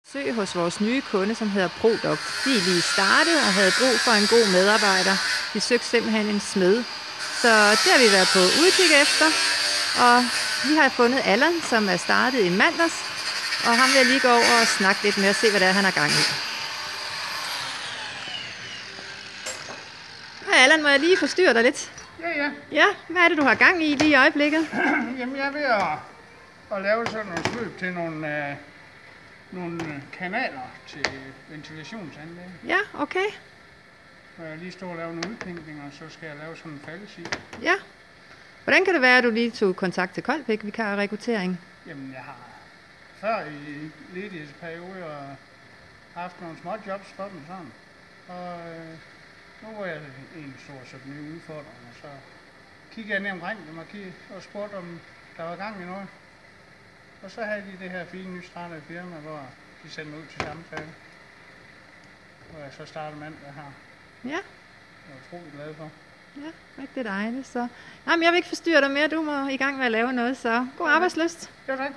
Besøg hos vores nye kunde, som hedder Product. De er lige startet og havde brug for en god medarbejder. De søgte simpelthen en smed. Så det har vi været på udkig efter. Og vi har fundet Allan, som er startet i mandags. Og ham vil jeg lige gå over og snakke lidt med og se, hvad det er, han har gang i. Hej Allan, må jeg lige forstyrre dig lidt? Ja. Ja, hvad er det, du har gang i lige i øjeblikket? Jamen, jeg er ved at lave sådan nogle svøb til nogle kanaler til ventilationsanlæg. Ja, okay. Så jeg lige står og laver nogle udpænkninger, og så skal jeg lave sådan en faldeside. Ja. Hvordan kan det være, at du lige tog kontakt til Koldbæk Vikar Rekruttering? Jamen, jeg har før i ledighedsperiode haft nogle små jobs for dem sådan. Og nu er jeg en stor sådan ny udfordring, og så kiggede jeg ned omkring dem og spurgte, om der var gang i noget. Og så havde de det her fine nystartede firma, hvor de sendte mig ud til samtale. Og jeg så startede mandag her. Ja. Jeg er utrolig glad for. Ja, rigtig dejligt. Så. Jamen, jeg vil ikke forstyrre dig mere. Du må i gang med at lave noget, så god arbejdslyst. Ja, tak.